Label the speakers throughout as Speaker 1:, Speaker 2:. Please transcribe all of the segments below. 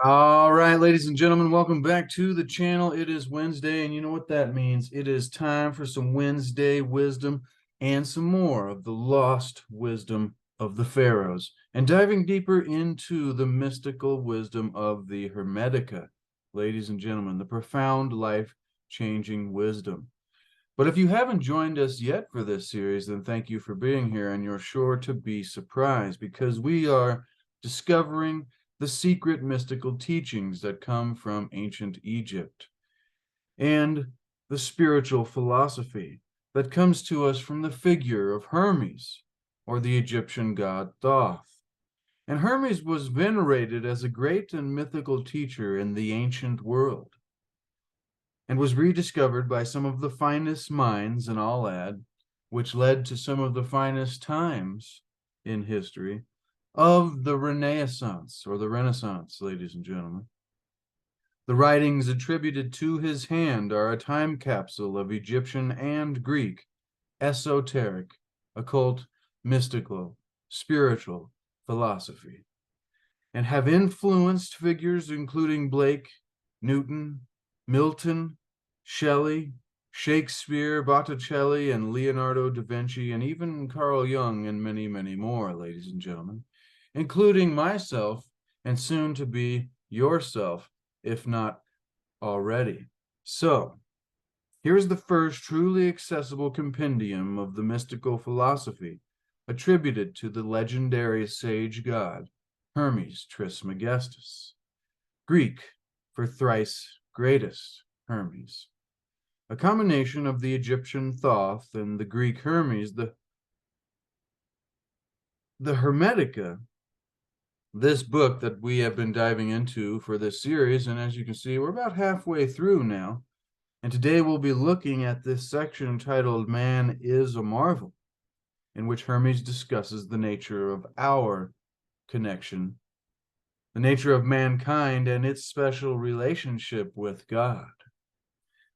Speaker 1: All right, ladies and gentlemen, welcome back to the channel. It is Wednesday, and you know what that means. It is time for some Wednesday wisdom and some more of the lost wisdom of the Pharaohs, and diving deeper into the mystical wisdom of the Hermetica. Ladies and gentlemen, the profound life-changing wisdom. But if you haven't joined us yet for this series, then thank you for being here, and you're sure to be surprised because we are discovering the secret mystical teachings that come from ancient Egypt and the spiritual philosophy that comes to us from the figure of Hermes, or the Egyptian god Thoth. And Hermes was venerated as a great and mythical teacher in the ancient world, and was rediscovered by some of the finest minds in all ad, which led to some of the finest times in history of the Renaissance, or the Renaissance, ladies and gentlemen. The writings attributed to his hand are a time capsule of Egyptian and Greek esoteric, occult, mystical, spiritual philosophy, and have influenced figures including Blake, Newton, Milton, Shelley, Shakespeare, Botticelli, and Leonardo da Vinci, and even Carl Jung, and many, many more, ladies and gentlemen, including myself and soon to be yourself, if not already. So, here's the first truly accessible compendium of the mystical philosophy attributed to the legendary sage god Hermes Trismegistus, Greek for thrice greatest Hermes. A combination of the Egyptian Thoth and the Greek Hermes, the Hermetica, this book that we have been diving into for this series. And as you can see, we're about halfway through now. And today we'll be looking at this section titled Man is a Marvel, in which Hermes discusses the nature of our connection, the nature of mankind, and its special relationship with God,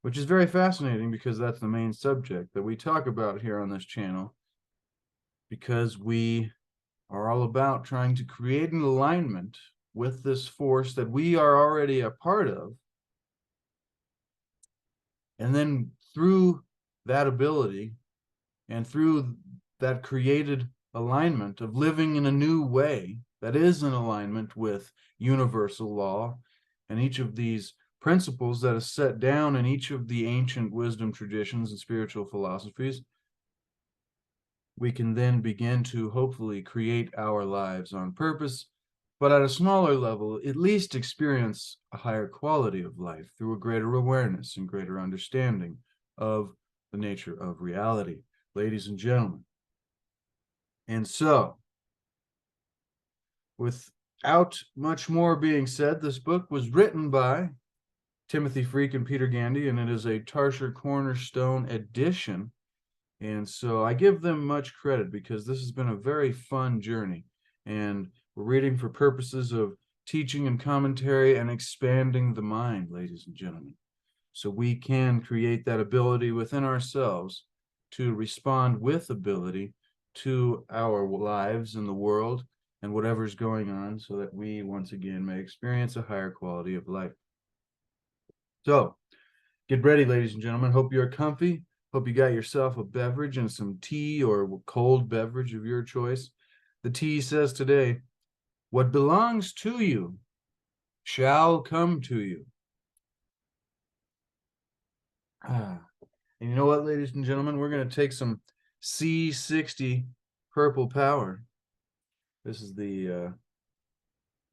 Speaker 1: which is very fascinating because that's the main subject that we talk about here on this channel, because we are all about trying to create an alignment with this force that we are already a part of. And then through that ability and through that created alignment of living in a new way that is in alignment with universal law and each of these principles that is set down in each of the ancient wisdom traditions and spiritual philosophies, we can then begin to hopefully create our lives on purpose, but at a smaller level, at least experience a higher quality of life through a greater awareness and greater understanding of the nature of reality, ladies and gentlemen. And so, without much more being said, this book was written by Timothy Freke and Peter Gandy, and it is a Tarsher Cornerstone edition. And so I give them much credit because this has been a very fun journey. And we're reading for purposes of teaching and commentary and expanding the mind, ladies and gentlemen. So we can create that ability within ourselves to respond with ability to our lives in the world and whatever's going on, so that we once again may experience a higher quality of life. So get ready, ladies and gentlemen. Hope you're comfy. Hope you got yourself a beverage and some tea or cold beverage of your choice. The tea says today, what belongs to you shall come to you. And you know what, ladies and gentlemen? We're going to take some C60 Purple Power. This is the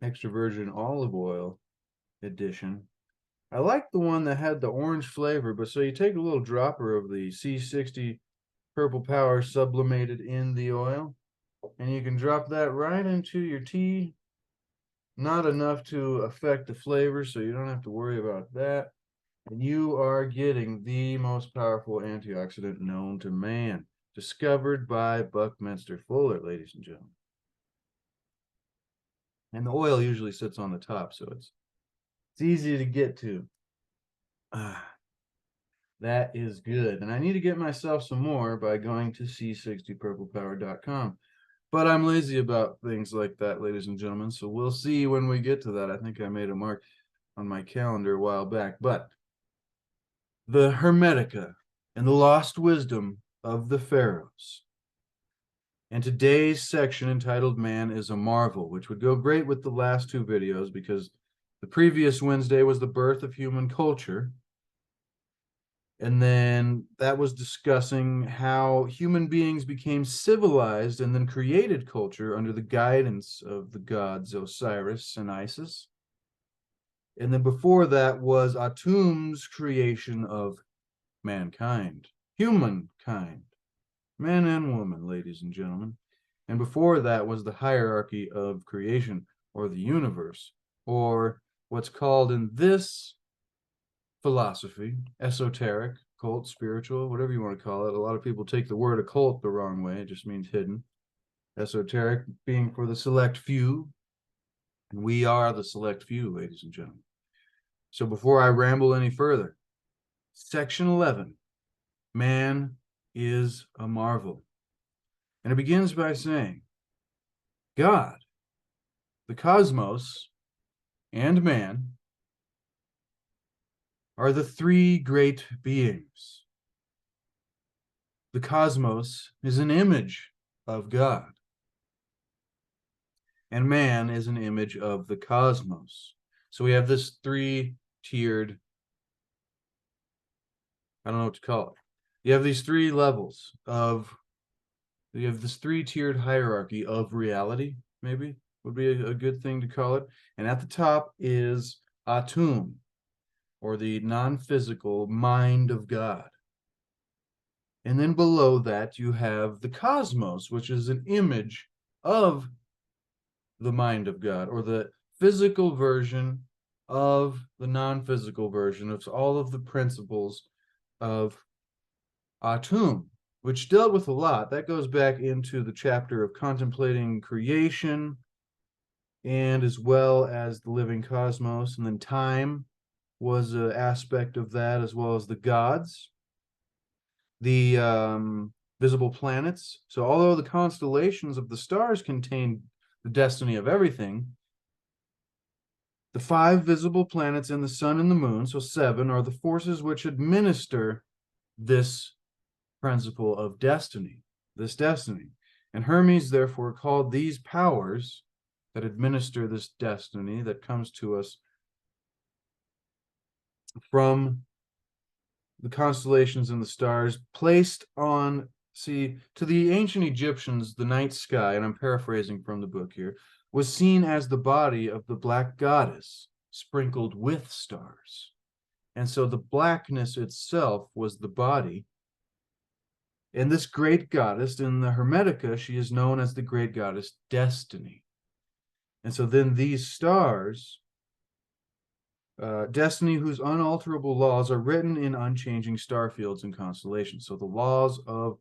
Speaker 1: extra virgin olive oil edition. I like the one that had the orange flavor, but so you take a little dropper of the C60 Purple Power sublimated in the oil, and you can drop that right into your tea. Not enough to affect the flavor, so you don't have to worry about that. And you are getting the most powerful antioxidant known to man, discovered by Buckminster Fuller, ladies and gentlemen. And the oil usually sits on the top, so it's easy to get to. That is good. And I need to get myself some more by going to c60purplepower.com. But I'm lazy about things like that, ladies and gentlemen. So we'll see when we get to that. I think I made a mark on my calendar a while back. But the Hermetica and the Lost Wisdom of the Pharaohs. And today's section entitled Man is a Marvel, which would go great with the last two videos because the previous Wednesday was the birth of human culture. And then that was discussing how human beings became civilized and then created culture under the guidance of the gods Osiris and Isis. And then before that was Atum's creation of mankind, humankind, man and woman, ladies and gentlemen. And before that was the hierarchy of creation, or the universe, or what's called in this philosophy, esoteric, occult, spiritual, whatever you want to call it. A lot of people take the word occult the wrong way. It just means hidden. Esoteric being for the select few. And we are the select few, ladies and gentlemen. So before I ramble any further, section 11, man is a marvel. And it begins by saying, God, the cosmos, and man are the three great beings. The cosmos is an image of God, and man is an image of the cosmos. So we have this three-tiered, I don't know what to call it. You have these three levels of, you have this three-tiered hierarchy of reality, maybe would be a good thing to call it. And at the top is Atum, or the non-physical mind of God. And then below that, you have the cosmos, which is an image of the mind of God, or the physical version of the non-physical version of all of the principles of Atum, which dealt with a lot. That goes back into the chapter of contemplating creation, and as well as the living cosmos, and then time was an aspect of that, as well as the gods, the visible planets. So although the constellations of the stars contain the destiny of everything, the 5 visible planets and the sun and the moon, so 7, are the forces which administer this principle of destiny, this destiny. And Hermes therefore called these powers that administer this destiny that comes to us from the constellations and the stars, placed on, see, to the ancient Egyptians, the night sky, and I'm paraphrasing from the book here, was seen as the body of the black goddess sprinkled with stars. And so the blackness itself was the body. And this great goddess, in the Hermetica, she is known as the great goddess Destiny. And so then these stars, destiny whose unalterable laws are written in unchanging star fields and constellations. So the laws of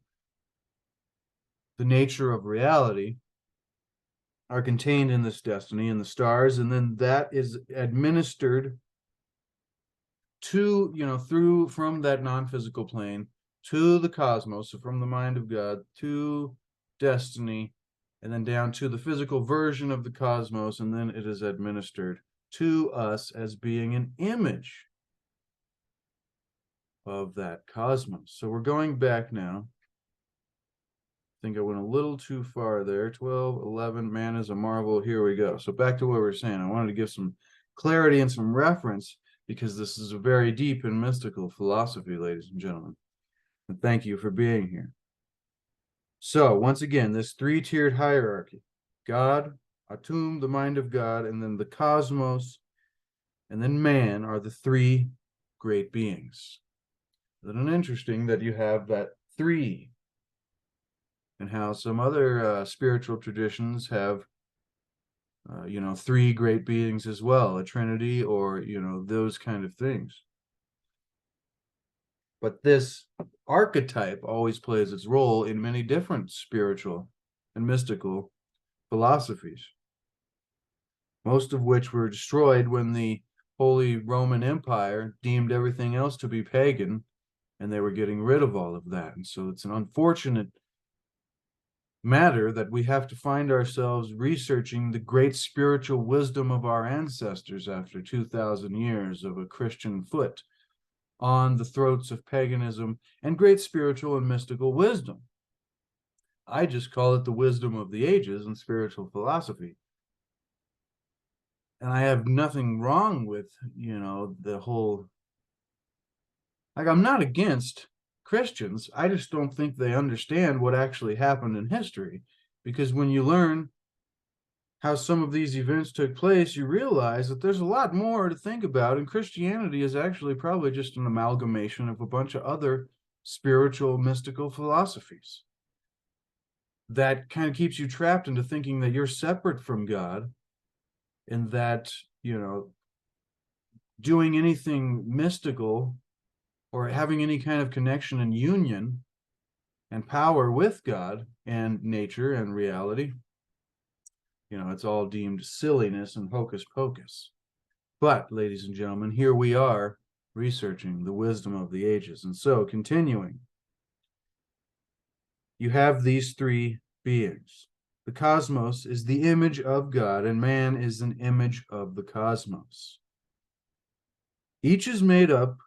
Speaker 1: the nature of reality are contained in this destiny in the stars, and then that is administered to, through from that non-physical plane to the cosmos, so from the mind of God to destiny, and then down to the physical version of the cosmos, and then it is administered to us as being an image of that cosmos. So we're going back now. I think I went a little too far there. 12, 11, man is a marvel. Here we go. So back to what we were saying. I wanted to give some clarity and some reference because this is a very deep and mystical philosophy, ladies and gentlemen. And thank you for being here. So once again, this three-tiered hierarchy: God, Atum, the mind of God, and then the cosmos, and then man are the three great beings. Isn't it interesting that you have that three, and how some other spiritual traditions have, three great beings as well, a trinity, or, those kind of things. But this archetype always plays its role in many different spiritual and mystical philosophies, most of which were destroyed when the Holy Roman Empire deemed everything else to be pagan, and they were getting rid of all of that. And so it's an unfortunate matter that we have to find ourselves researching the great spiritual wisdom of our ancestors after 2,000 years of a Christian foot on the throats of paganism and great spiritual and mystical wisdom. I just call it the wisdom of the ages and spiritual philosophy. And I have nothing wrong with, the whole, like, I'm not against Christians. I just don't think they understand what actually happened in history. Because when you learn how some of these events took place, you realize that there's a lot more to think about. And Christianity is actually probably just an amalgamation of a bunch of other spiritual, mystical philosophies that kind of keeps you trapped into thinking that you're separate from God and that, doing anything mystical or having any kind of connection and union and power with God and nature and reality, it's all deemed silliness and hocus pocus. But, ladies and gentlemen, here we are researching the wisdom of the ages. And so, continuing, you have these three beings. The cosmos is the image of God, and man is an image of the cosmos. Each is made up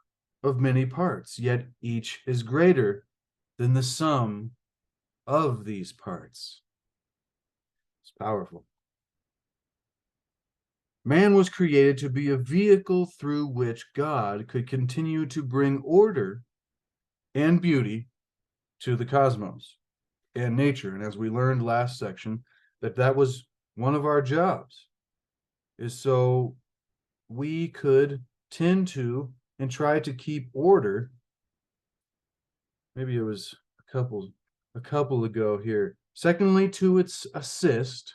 Speaker 1: of many parts, yet each is greater than the sum of these parts. It's powerful. Man was created to be a vehicle through which God could continue to bring order and beauty to the cosmos and nature. And as we learned last section, that was one of our jobs, is so we could tend to and try to keep order. Maybe it was a couple ago here. Secondly, to its assist.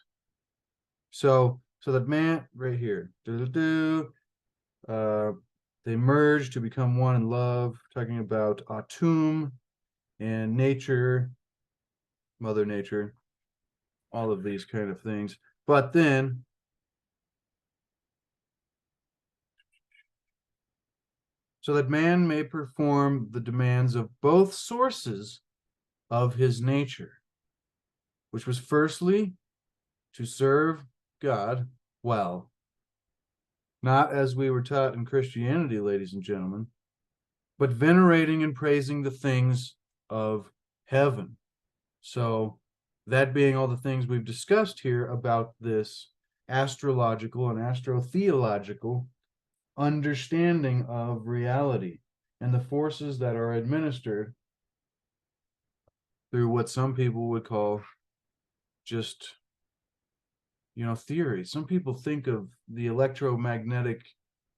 Speaker 1: So that man right here, they merge to become one in love, talking about Atum and nature, Mother Nature, all of these kind of things. But then so that man may perform the demands of both sources of his nature, which was firstly to serve God well, not as we were taught in Christianity, ladies and gentlemen, but venerating and praising the things of heaven. So that being all the things we've discussed here about this astrological and astrotheological understanding of reality and the forces that are administered through what some people would call just, theory. Some people think of the electromagnetic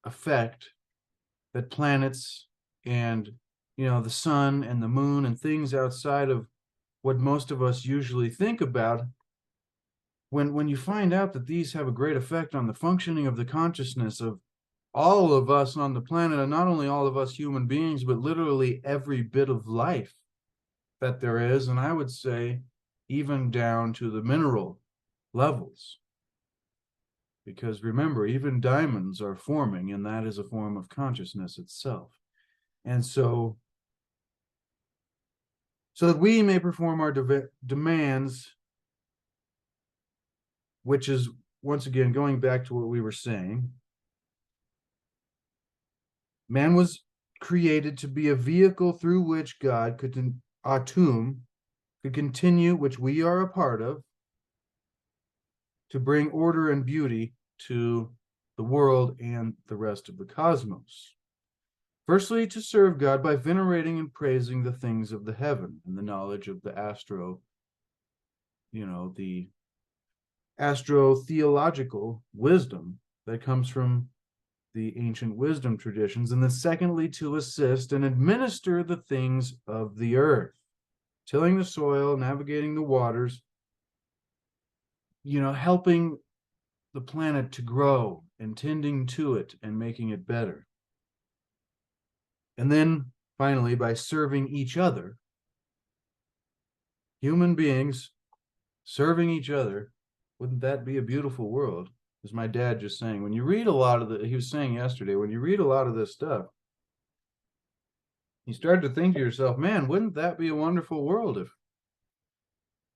Speaker 1: effect that planets and, the sun and the moon and things outside of what most of us usually think about. When you find out that these have a great effect on the functioning of the consciousness of all of us on the planet, and not only all of us human beings, but literally every bit of life that there is, and I would say even down to the mineral levels. Because remember, even diamonds are forming, and that is a form of consciousness itself. And so that we may perform our demands, which is, once again, going back to what we were saying, man was created to be a vehicle through which God could, Atum, could continue, which we are a part of, to bring order and beauty to the world and the rest of the cosmos. Firstly, to serve God by venerating and praising the things of the heaven and the knowledge of the the astrotheological wisdom that comes from the ancient wisdom traditions. And then secondly, to assist and administer the things of the earth, tilling the soil, navigating the waters, helping the planet to grow and tending to it and making it better. And then finally, by serving each other, human beings serving each other. Wouldn't that be a beautiful world? As my dad just saying, when you read a lot of he was saying yesterday, when you read a lot of this stuff, you start to think to yourself, man, wouldn't that be a wonderful world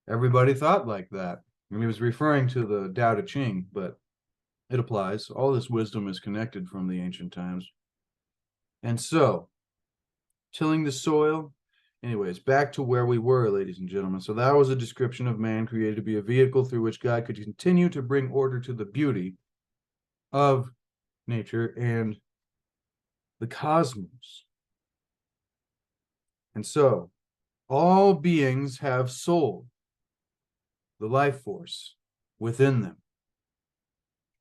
Speaker 1: Everybody thought like that. And he was referring to the Tao Te Ching, but it applies. All this wisdom is connected from the ancient times. And so, tilling the soil. Anyways, back to where we were, ladies and gentlemen. So that was a description of man created to be a vehicle through which God could continue to bring order to the beauty of nature and the cosmos. And so, all beings have soul, the life force within them.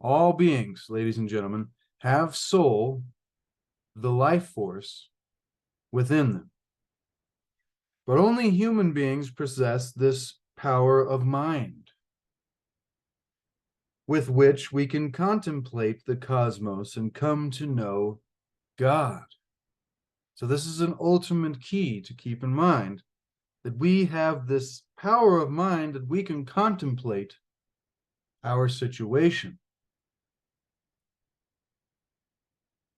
Speaker 1: All beings, ladies and gentlemen, have soul, the life force within them. But only human beings possess this power of mind, with which we can contemplate the cosmos and come to know God. So this is an ultimate key to keep in mind, that we have this power of mind that we can contemplate our situation.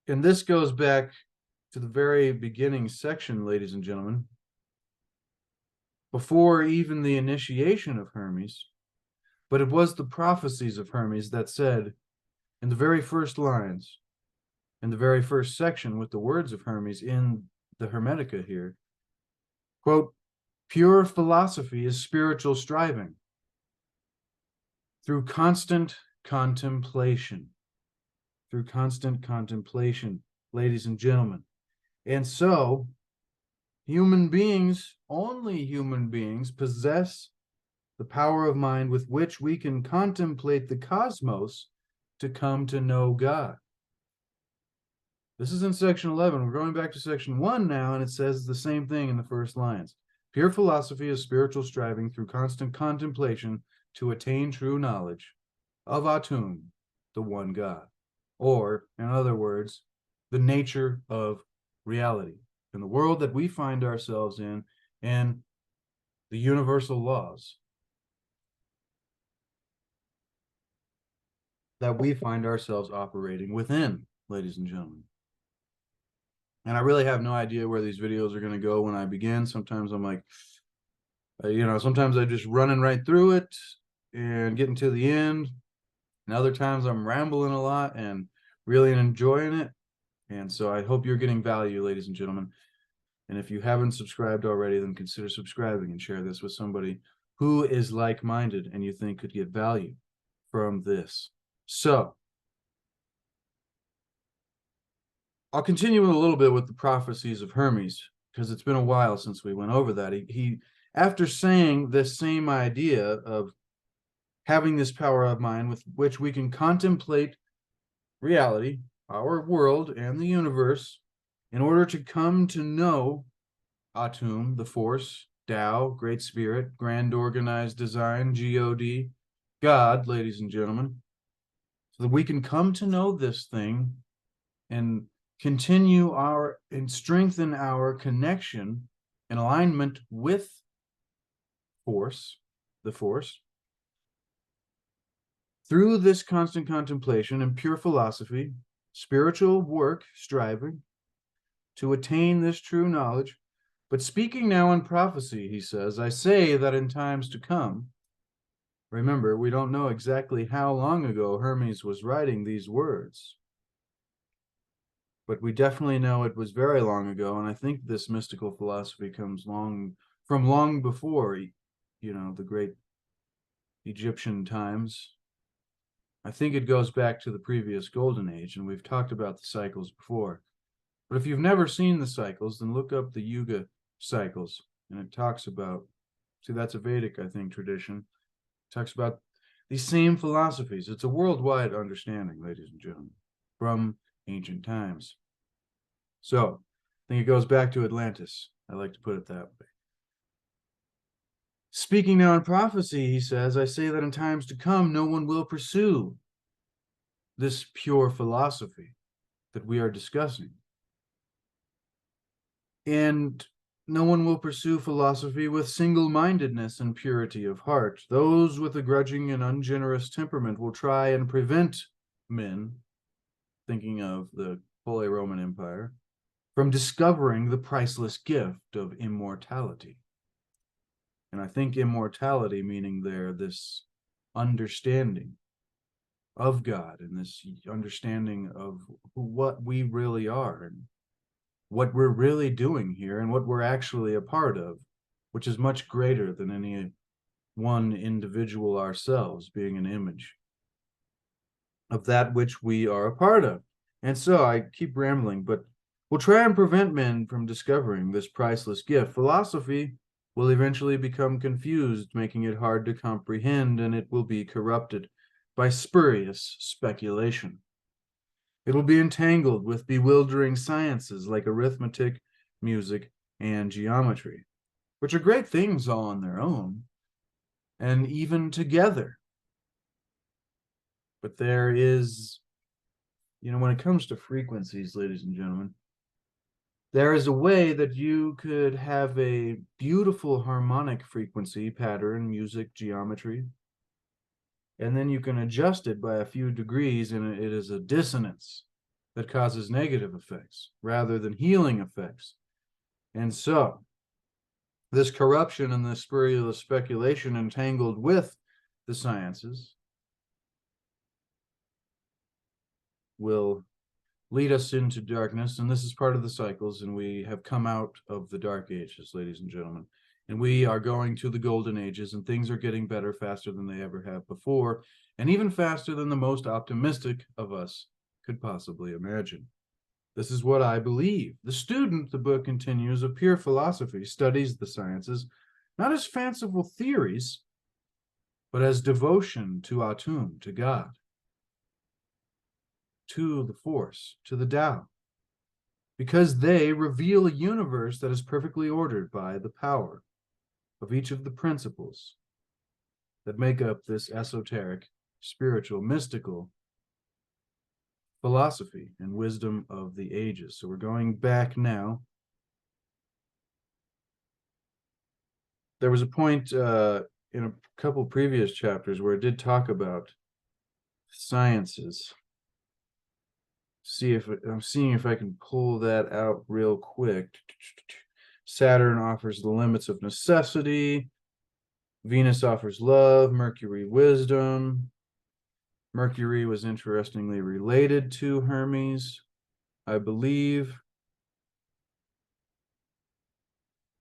Speaker 1: And this goes back to the very beginning section, ladies and gentlemen. Before even the initiation of Hermes, but it was the prophecies of Hermes that said, in the very first lines, in the very first section with the words of Hermes in the Hermetica here, quote, pure philosophy is spiritual striving through constant contemplation. Through constant contemplation, ladies and gentlemen. And so, human beings, only human beings, possess the power of mind with which we can contemplate the cosmos to come to know God. This is in section 11. We're going back to section 1 now, and it says the same thing in the first lines. Pure philosophy is spiritual striving through constant contemplation to attain true knowledge of Atum, the one God. Or, in other words, the nature of reality, in the world that we find ourselves in, and the universal laws that we find ourselves operating within, ladies and gentlemen. And I really have no idea where these videos are going to go when I begin. Sometimes I'm like, sometimes I'm just running right through it and getting to the end. And other times I'm rambling a lot and really enjoying it. And so I hope you're getting value, ladies and gentlemen. And if you haven't subscribed already, then consider subscribing and share this with somebody who is like-minded and you think could get value from this. So I'll continue a little bit with the prophecies of Hermes, because it's been a while since we went over that. He after saying this same idea of having this power of mind with which we can contemplate reality, our world, and the universe, in order to come to know Atum, the force, Tao, Great Spirit, Grand Organized Design, God, God, ladies and gentlemen, so that we can come to know this thing and continue and strengthen our connection and alignment with force, the force, through this constant contemplation and pure philosophy, spiritual work, striving to attain this true knowledge. But speaking now in prophecy, he says, I say that in times to come, remember, we don't know exactly how long ago Hermes was writing these words, but we definitely know it was very long ago. And I think this mystical philosophy comes from long before, the great Egyptian times. I think it goes back to the previous golden age, and we've talked about the cycles before. But if you've never seen the cycles, then look up the Yuga cycles, and it talks about, that's a Vedic, I think, tradition. It talks about these same philosophies. It's a worldwide understanding, ladies and gentlemen, from ancient times. So I think it goes back to Atlantis. I like to put it that way. Speaking now in prophecy, he says, I say that in times to come, no one will pursue this pure philosophy that we are discussing. And no one will pursue philosophy with single-mindedness and purity of heart. Those with a grudging and ungenerous temperament will try and prevent men, thinking of the Holy Roman Empire, from discovering the priceless gift of immortality. And I think immortality, meaning there, this understanding of God and this understanding of what we really are and what we're really doing here and what we're actually a part of, which is much greater than any one individual ourselves being an image of that which we are a part of. And so I keep rambling, but we'll try and prevent men from discovering this priceless gift. Philosophy will eventually become confused, making it hard to comprehend, and it will be corrupted by spurious speculation. It will be entangled with bewildering sciences like arithmetic, music, and geometry, which are great things all on their own, and even together. But there is, when it comes to frequencies, ladies and gentlemen, there is a way that you could have a beautiful harmonic frequency pattern, music, geometry, and then you can adjust it by a few degrees, and it is a dissonance that causes negative effects rather than healing effects. And so, this corruption and this spurious speculation entangled with the sciences will lead us into darkness, and this is part of the cycles, and we have come out of the dark ages, ladies and gentlemen, and we are going to the golden ages, and things are getting better faster than they ever have before, and even faster than the most optimistic of us could possibly imagine. This is what I believe. The student, the book continues, of pure philosophy studies the sciences not as fanciful theories, but as devotion to Atum, to God, to the force, to the Tao, because they reveal a universe that is perfectly ordered by the power of each of the principles that make up this esoteric, spiritual, mystical philosophy and wisdom of the ages. So we're going back now. There was a point in a couple previous chapters where it did talk about sciences. I'm seeing if I can pull that out real quick. Saturn offers the limits of necessity. Venus offers love. Mercury, wisdom. Mercury was interestingly related to Hermes, I believe.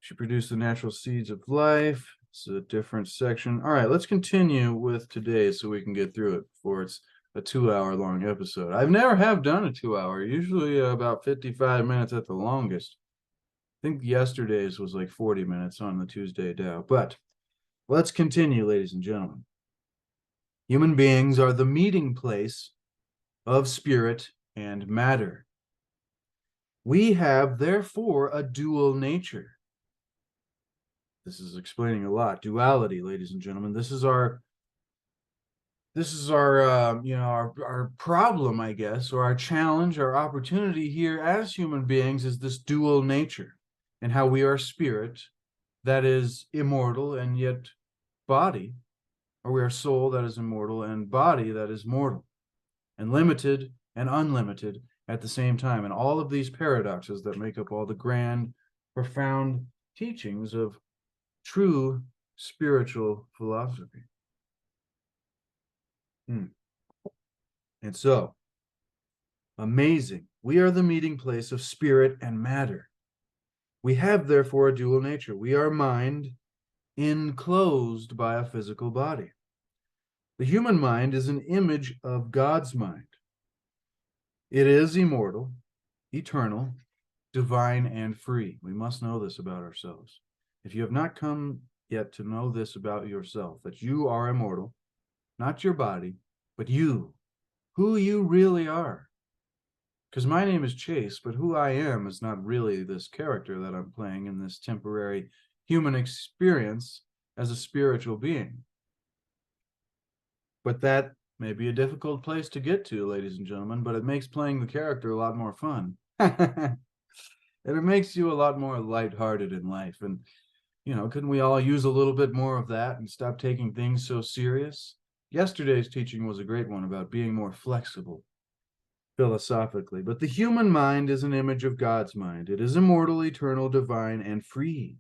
Speaker 1: She produced the natural seeds of life. It's a different section. All right, let's continue with today so we can get through it before it's a 2-hour long episode. I've never have done a 2-hour, usually about 55 minutes at the longest. I think yesterday's was like 40 minutes on the Tuesday Dow. But let's continue, ladies and gentlemen. Human beings are the meeting place of spirit and matter. We have, therefore, a dual nature. This is explaining a lot. Duality, ladies and gentlemen. This is our our problem, I guess, or our challenge, our opportunity here as human beings is this dual nature, and how we are spirit that is immortal and yet body, or we are soul that is immortal and body that is mortal, and limited and unlimited at the same time. And all of these paradoxes that make up all the grand, profound teachings of true spiritual philosophy. And so, amazing. We are the meeting place of spirit and matter. We have, therefore, a dual nature. We are mind enclosed by a physical body. The human mind is an image of God's mind. It is immortal, eternal, divine, and free. We must know this about ourselves. If you have not come yet to know this about yourself, that you are immortal, not your body, but you, who you really are. Because my name is Chase, but who I am is not really this character that I'm playing in this temporary human experience as a spiritual being. But that may be a difficult place to get to, ladies and gentlemen, but it makes playing the character a lot more fun. And it makes you a lot more lighthearted in life. And, couldn't we all use a little bit more of that and stop taking things so serious? Yesterday's teaching was a great one about being more flexible philosophically. But the human mind is an image of God's mind. It is immortal, eternal, divine, and free.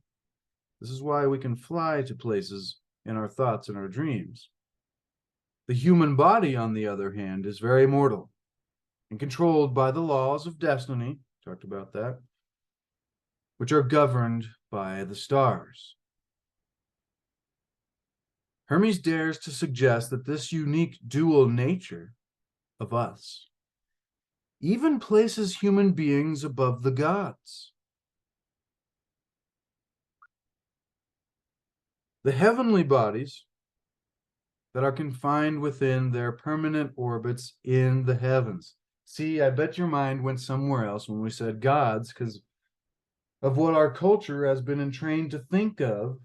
Speaker 1: This is why we can fly to places in our thoughts and our dreams. The human body, on the other hand, is very mortal and controlled by the laws of destiny, talked about that, which are governed by the stars. Hermes dares to suggest that this unique dual nature of us even places human beings above the gods. The heavenly bodies that are confined within their permanent orbits in the heavens. See, I bet your mind went somewhere else when we said gods, because of what our culture has been entrained to think of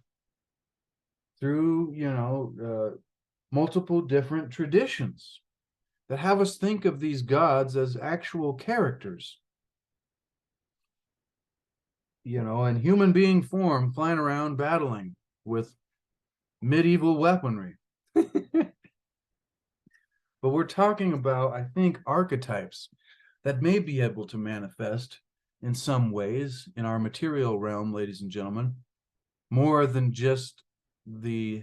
Speaker 1: through, multiple different traditions that have us think of these gods as actual characters, in human being form, flying around battling with medieval weaponry. But we're talking about, I think, archetypes that may be able to manifest in some ways in our material realm, ladies and gentlemen, more than just the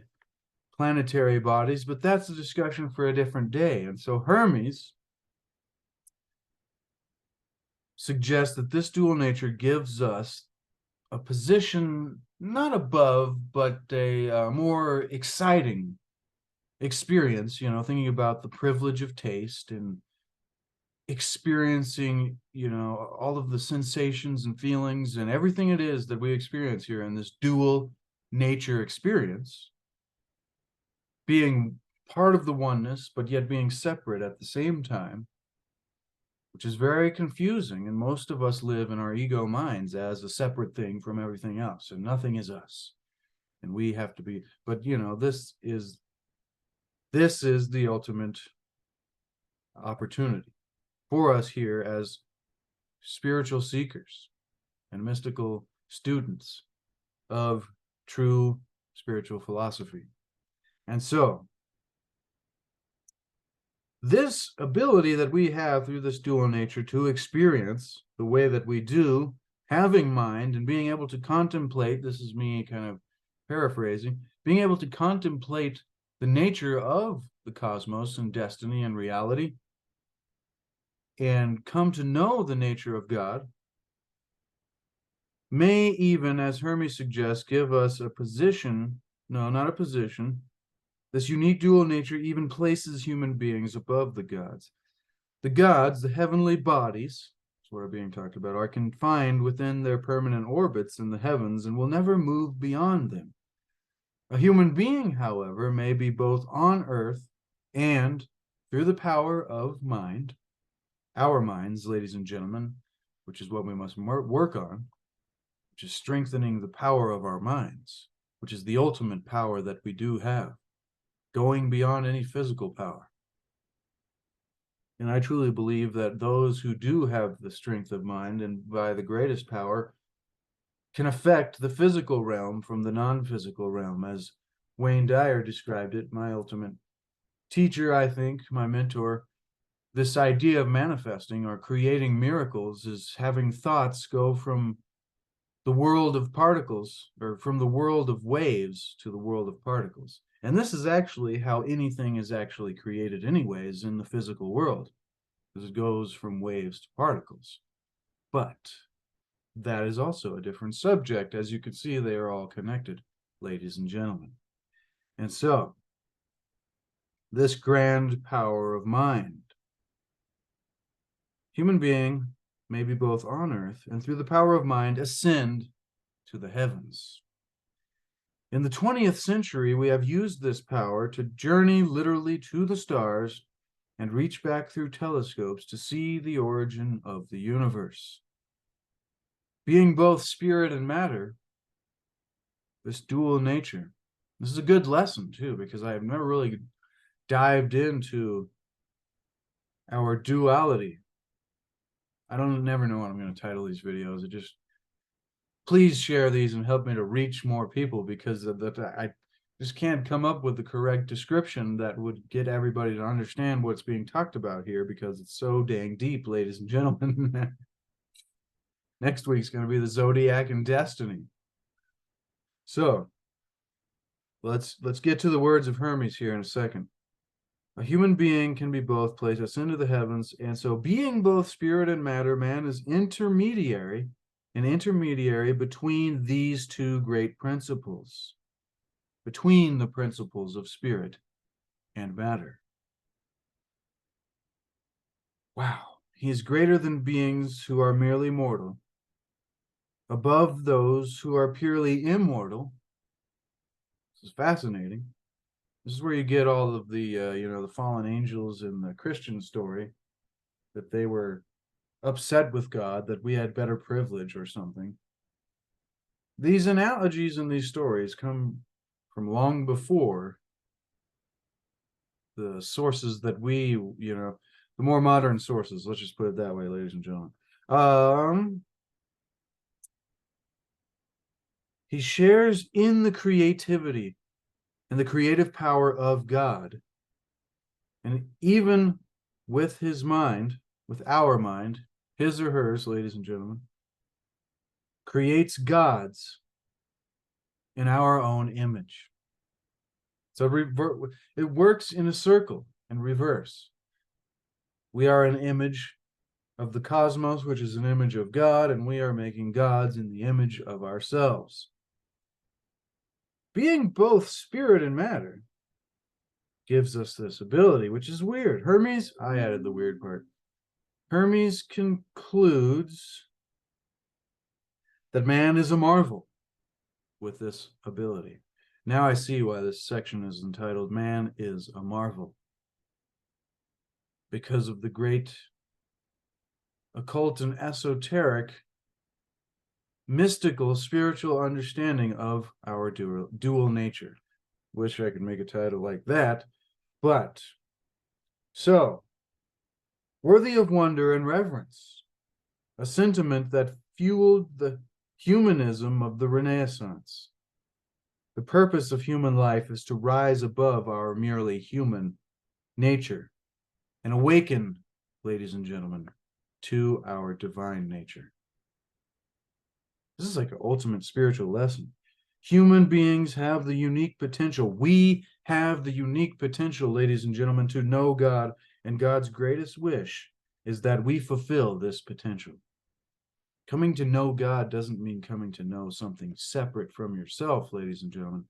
Speaker 1: planetary bodies, but that's a discussion for a different day. And so Hermes suggests that this dual nature gives us a position not above, but a more exciting experience, thinking about the privilege of taste and experiencing, all of the sensations and feelings and everything it is that we experience here in this dual nature experience, being part of the oneness, but yet being separate at the same time, which is very confusing. And most of us live in our ego minds as a separate thing from everything else, and nothing is us. And we have to be, but this is the ultimate opportunity for us here as spiritual seekers and mystical students of true spiritual philosophy. And so this ability that we have through this dual nature to experience the way that we do, having mind and being able to contemplate, this is me kind of paraphrasing, being able to contemplate the nature of the cosmos and destiny and reality, and come to know the nature of God, may even, as Hermes suggests, give us a position, no, not a position, this unique dual nature even places human beings above the gods. The gods, the heavenly bodies, that's what are being talked about, are confined within their permanent orbits in the heavens and will never move beyond them. A human being, however, may be both on earth and, through the power of mind, our minds, ladies and gentlemen, which is what we must work on, which is strengthening the power of our minds, which is the ultimate power that we do have, going beyond any physical power. And I truly believe that those who do have the strength of mind and by the greatest power can affect the physical realm from the non-physical realm, as Wayne Dyer described it, my ultimate teacher, I think, my mentor. This idea of manifesting or creating miracles is having thoughts go from the world of particles, or from the world of waves to the world of particles. And this is actually how anything is actually created anyways in the physical world, because it goes from waves to particles. But that is also a different subject. As you can see, they are all connected, ladies and gentlemen. And so, this grand power of mind, human being may be both on earth and through the power of mind ascend to the heavens. In the 20th century, we have used this power to journey literally to the stars and reach back through telescopes to see the origin of the universe. Being both spirit and matter, this dual nature. This is a good lesson too, because I have never really dived into our duality. I never know what I'm going to title these videos. Please share these and help me to reach more people, because I just can't come up with the correct description that would get everybody to understand what's being talked about here, because it's so dang deep, ladies and gentlemen. Next week's going to be the Zodiac and Destiny. So let's get to the words of Hermes here in a second. A human being can be both, place us into the heavens, and so being both spirit and matter, man is an intermediary between these two great principles, between the principles of spirit and matter. Wow, he is greater than beings who are merely mortal, above those who are purely immortal. This is fascinating. This is where you get all of the, the fallen angels in the Christian story, that they were upset with God, that we had better privilege or something. These analogies and these stories come from long before the sources that we, the more modern sources, let's just put it that way, ladies and gentlemen. He shares in the creativity and the creative power of God. And even with his mind, with our mind, his or hers, ladies and gentlemen, creates gods in our own image. So it works in a circle in reverse. We are an image of the cosmos, which is an image of God, and we are making gods in the image of ourselves. Being both spirit and matter gives us this ability, which is weird. Hermes, I added the weird part. Hermes concludes that man is a marvel with this ability. Now I see why this section is entitled Man is a Marvel. Because of the great occult and esoteric, mystical, spiritual understanding of our dual nature. Wish I could make a title like that, but so worthy of wonder and reverence, a sentiment that fueled the humanism of the Renaissance. The purpose of human life is to rise above our merely human nature and awaken, ladies and gentlemen, to our divine nature. This is like an ultimate spiritual lesson. Human beings have the unique potential. We have the unique potential, ladies and gentlemen, to know God, and God's greatest wish is that we fulfill this potential. Coming to know God doesn't mean coming to know something separate from yourself, ladies and gentlemen,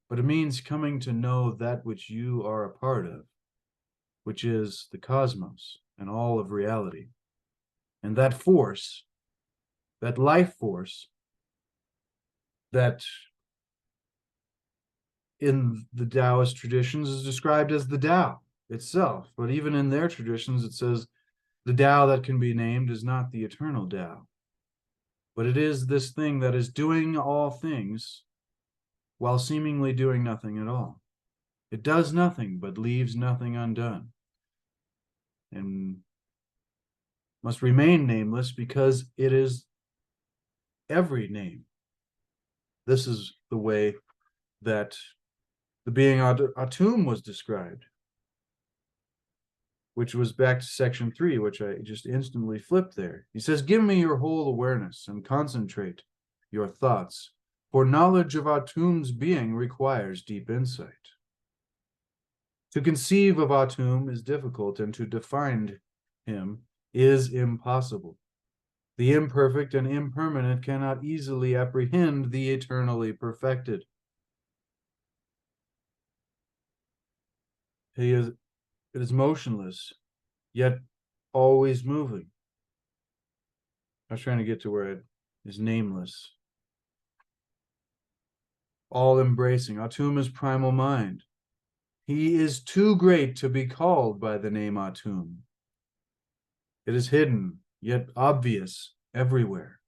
Speaker 1: but it means coming to know that which you are a part of, which is the cosmos and all of reality. And that force, that life force, that in the Taoist traditions is described as the Tao itself. But even in their traditions, it says the Tao that can be named is not the eternal Tao, but it is this thing that is doing all things while seemingly doing nothing at all. It does nothing, but leaves nothing undone, and must remain nameless because it is every name. This is the way that the being Atum was described, which was back to section 3, which I just instantly flipped there. He says, give me your whole awareness and concentrate your thoughts, for knowledge of Atum's being requires deep insight. To conceive of Atum is difficult, and to define him is impossible. The imperfect and impermanent cannot easily apprehend the eternally perfected. It is motionless, yet always moving. I was trying to get to where it is nameless. All embracing. Atum is primal mind. He is too great to be called by the name Atum. It is hidden, yet obvious everywhere.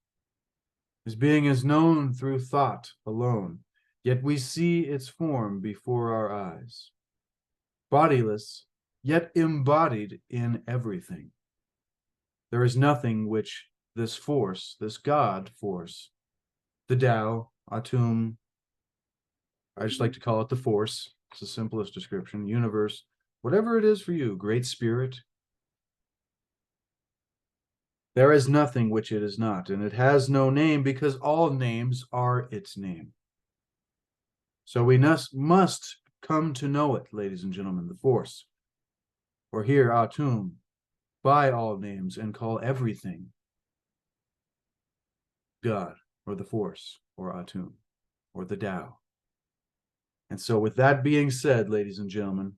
Speaker 1: His being is known through thought alone, yet we see its form before our eyes. Bodiless, yet embodied in everything. There is nothing which this force, this God force, the Tao, Atum, I just like to call it the force, it's the simplest description, universe, whatever it is for you, great spirit, there is nothing which it is not, and it has no name because all names are its name. So we must come to know it, ladies and gentlemen, the force. For here, Atum, by all names, and call everything God, or the force, or Atum, or the Tao. And so with that being said, ladies and gentlemen,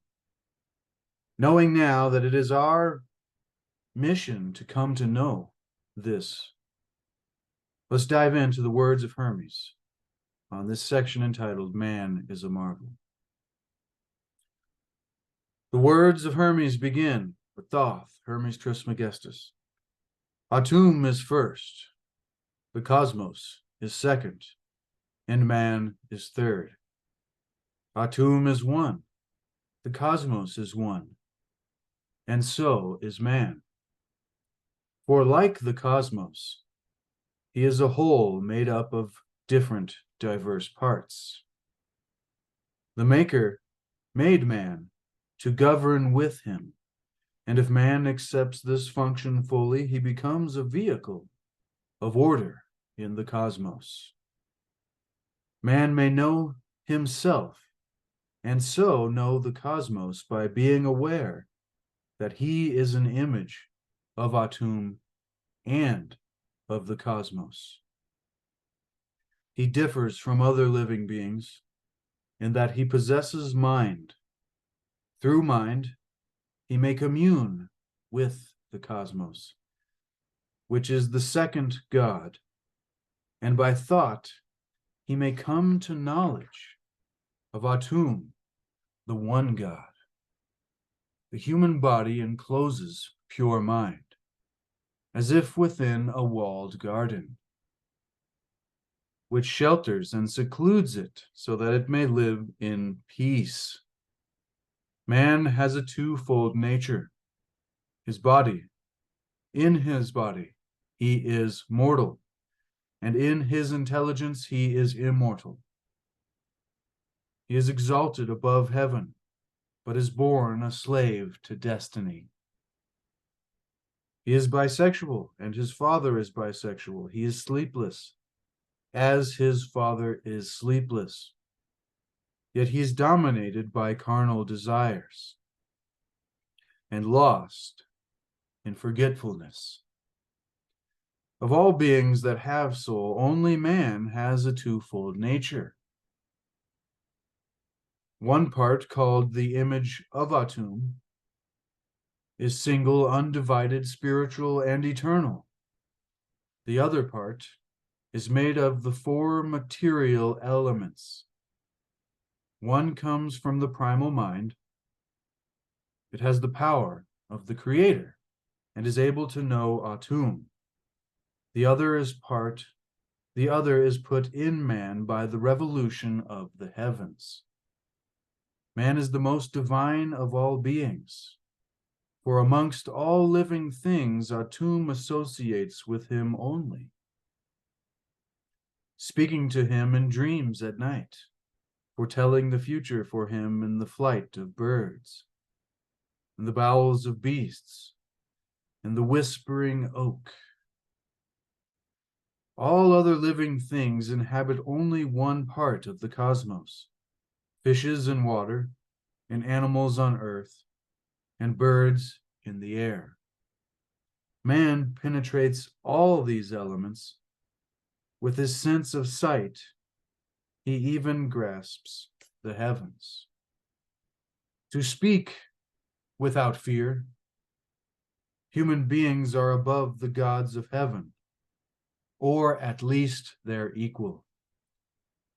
Speaker 1: knowing now that it is our mission to come to know this, let's dive into the words of Hermes on this section entitled Man is a Marvel. The words of Hermes begin with Thoth, Hermes Trismegistus. Atum is first, the cosmos is second, and man is third. Atum is one, the cosmos is one, and so is man. For like the cosmos, he is a whole made up of different, diverse parts. The Maker made man to govern with him, and if man accepts this function fully, he becomes a vehicle of order in the cosmos. Man may know himself, and so know the cosmos by being aware that he is an image of Atum and of the cosmos. He differs from other living beings in that he possesses mind. Through mind, he may commune with the cosmos, which is the second God, and by thought, he may come to knowledge of Atum, the one God. The human body encloses pure mind, as if within a walled garden, which shelters and secludes it so that it may live in peace. Man has a twofold nature. His body, in his body, he is mortal, and in his intelligence he is immortal. He is exalted above heaven, but is born a slave to destiny. He is bisexual, and his father is bisexual. He is sleepless, as his father is sleepless. Yet he is dominated by carnal desires and lost in forgetfulness. Of all beings that have soul, only man has a twofold nature. One part, called the image of Atum, is single, undivided, spiritual, and eternal. The other part is made of the four material elements. One comes from the primal mind. It has the power of the creator and is able to know Atum. The other is put in man by the revolution of the heavens. Man is the most divine of all beings, for amongst all living things, Atum associates with him only, speaking to him in dreams at night, foretelling the future for him in the flight of birds, in the bowels of beasts, in the whispering oak. All other living things inhabit only one part of the cosmos: fishes in water, and animals on earth, and birds in the air. Man penetrates all these elements. With his sense of sight, he even grasps the heavens. To speak without fear, human beings are above the gods of heaven, or at least their equal.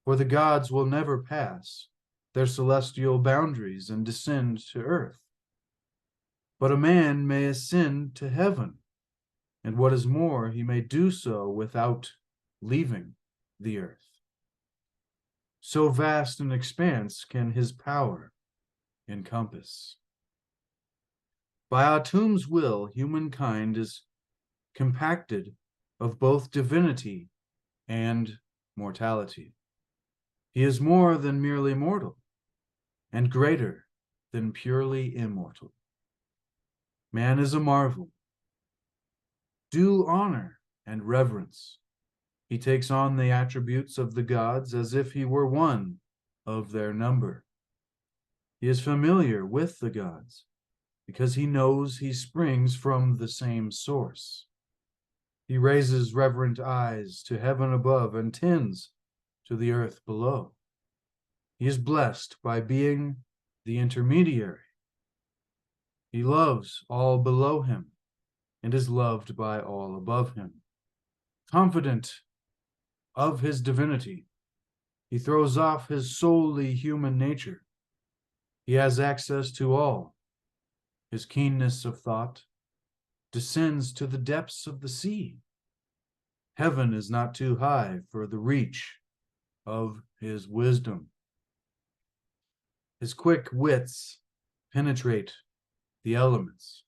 Speaker 1: For the gods will never pass their celestial boundaries and descend to earth. But a man may ascend to heaven, and what is more, he may do so without leaving the earth. So vast an expanse can his power encompass. By Atum's will, humankind is compacted of both divinity and mortality. He is more than merely mortal, and greater than purely immortal. Man is a marvel. Due honor and reverence. He takes on the attributes of the gods as if he were one of their number. He is familiar with the gods because he knows he springs from the same source. He raises reverent eyes to heaven above and tends to the earth below. He is blessed by being the intermediary. He loves all below him and is loved by all above him. Confident of his divinity, he throws off his solely human nature. He has access to all. His keenness of thought descends to the depths of the sea. Heaven is not too high for the reach of his wisdom. His quick wits penetrate the elements.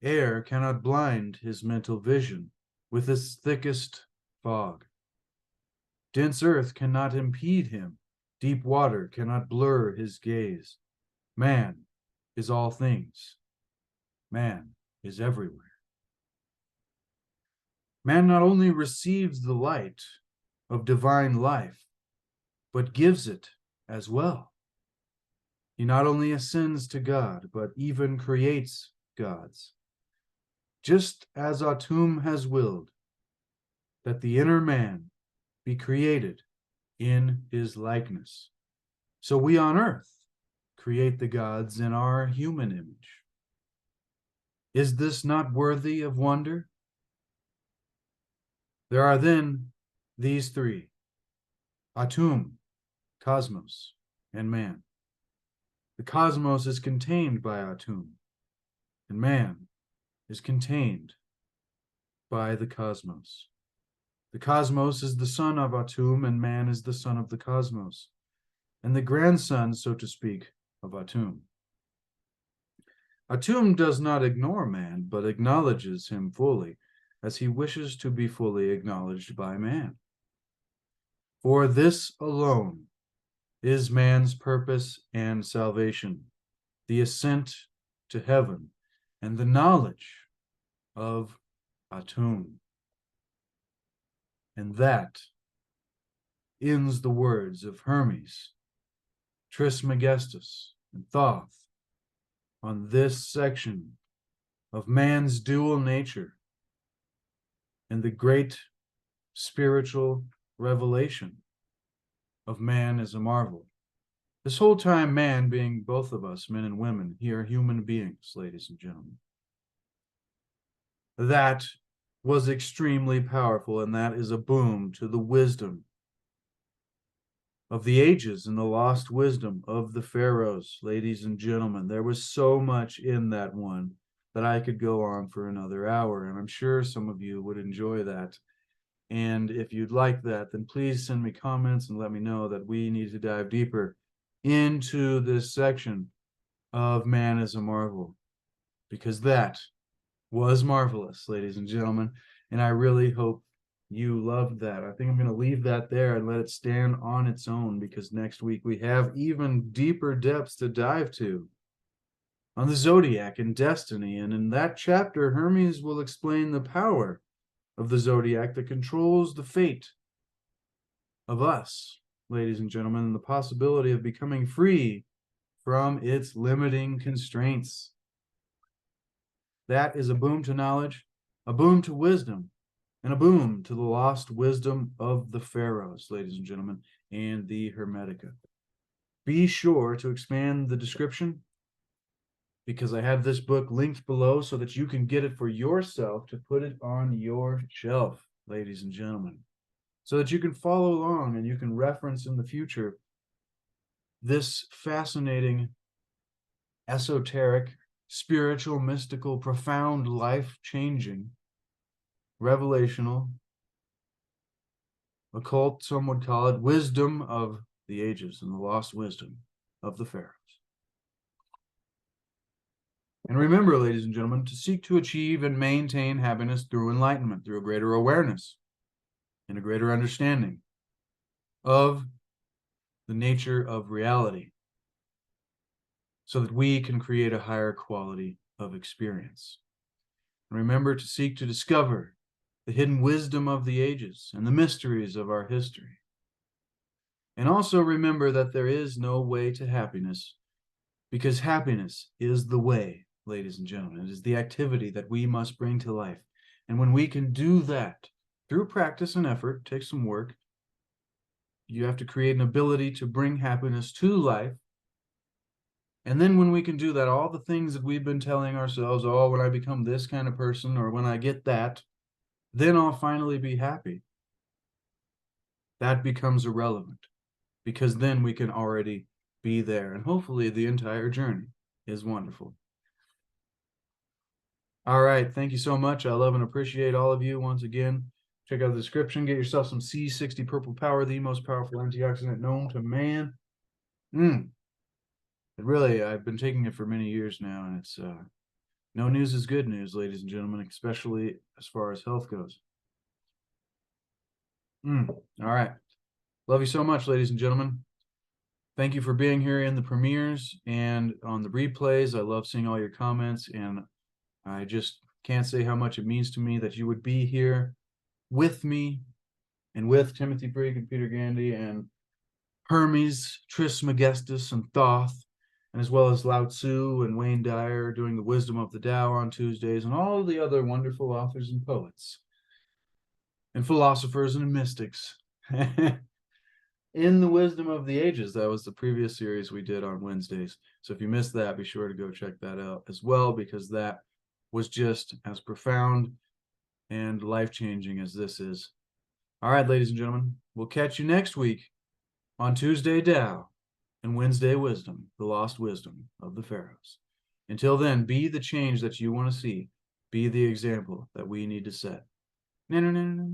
Speaker 1: Air cannot blind his mental vision with its thickest fog. Dense earth cannot impede him. Deep water cannot blur his gaze. Man is all things. Man is everywhere. Man not only receives the light of divine life, but gives it as well. He not only ascends to God, but even creates gods. Just as Atum has willed that the inner man be created in his likeness, so we on earth create the gods in our human image. Is this not worthy of wonder? There are then these three: Atum, cosmos, and man. The cosmos is contained by Atum, and man is contained by the cosmos. The cosmos is the son of Atum, and man is the son of the cosmos, and the grandson, so to speak, of Atum. Atum does not ignore man, but acknowledges him fully, as he wishes to be fully acknowledged by man. For this alone is man's purpose and salvation, the ascent to heaven and the knowledge of Atum. And that ends the words of Hermes, Trismegistus, and Thoth on this section of man's dual nature and the great spiritual revelation of man as a marvel. This whole time, man being both of us, men and women, here are human beings, ladies and gentlemen. That was extremely powerful, and that is a boom to the wisdom of the ages and the lost wisdom of the Pharaohs, ladies and gentlemen. There was so much in that one that I could go on for another hour, and I'm sure some of you would enjoy that. And if you'd like that, then please send me comments and let me know that we need to dive deeper into this section of Man as a Marvel, because that was marvelous, ladies and gentlemen, and I really hope you loved that. I think I'm going to leave that there and let it stand on its own, because next week we have even deeper depths to dive to on the zodiac and destiny, and in that chapter Hermes will explain the power of the zodiac that controls the fate of us, ladies and gentlemen, and the possibility of becoming free from its limiting constraints. That is a boom to knowledge, a boom to wisdom, and a boom to the lost wisdom of the Pharaohs, ladies and gentlemen, and the Hermetica. Be sure to expand the description, because I have this book linked below so that you can get it for yourself to put it on your shelf, ladies and gentlemen, so that you can follow along and you can reference in the future this fascinating, esoteric, spiritual, mystical, profound, life-changing, revelational, occult, some would call it, wisdom of the ages and the lost wisdom of the Pharaohs. And remember, ladies and gentlemen, to seek to achieve and maintain happiness through enlightenment, through a greater awareness and a greater understanding of the nature of reality, so that we can create a higher quality of experience. And remember to seek to discover the hidden wisdom of the ages and the mysteries of our history. And also remember that there is no way to happiness, because happiness is the way, ladies and gentlemen. It is the activity that we must bring to life. And when we can do that through practice and effort, takes some work, you have to create an ability to bring happiness to life. And then when we can do that, all the things that we've been telling ourselves, oh, when I become this kind of person, or when I get that, then I'll finally be happy. That becomes irrelevant, because then we can already be there. And hopefully the entire journey is wonderful. All right. Thank you so much. I love and appreciate all of you once again. Check out the description. Get yourself some C60 Purple Power, the most powerful antioxidant known to man. It really, I've been taking it for many years now, and it's no news is good news, ladies and gentlemen, especially as far as health goes. All right. Love you so much, ladies and gentlemen. Thank you for being here in the premieres and on the replays. I love seeing all your comments, and I just can't say how much it means to me that you would be here with me and with Timothy Freke and Peter Gandy and Hermes, Trismegistus, and Thoth, and as well as Lao Tzu and Wayne Dyer doing the Wisdom of the Tao on Tuesdays, and all of the other wonderful authors and poets and philosophers and mystics in the Wisdom of the Ages. That was the previous series we did on Wednesdays. So if you missed that, be sure to go check that out as well, because that was just as profound and life-changing as this is. All right, ladies and gentlemen, we'll catch you next week on Tuesday Tao and Wednesday Wisdom, the lost wisdom of the Pharaohs. Until then, be the change that you want to see. Be the example that we need to set. No, no, no, no.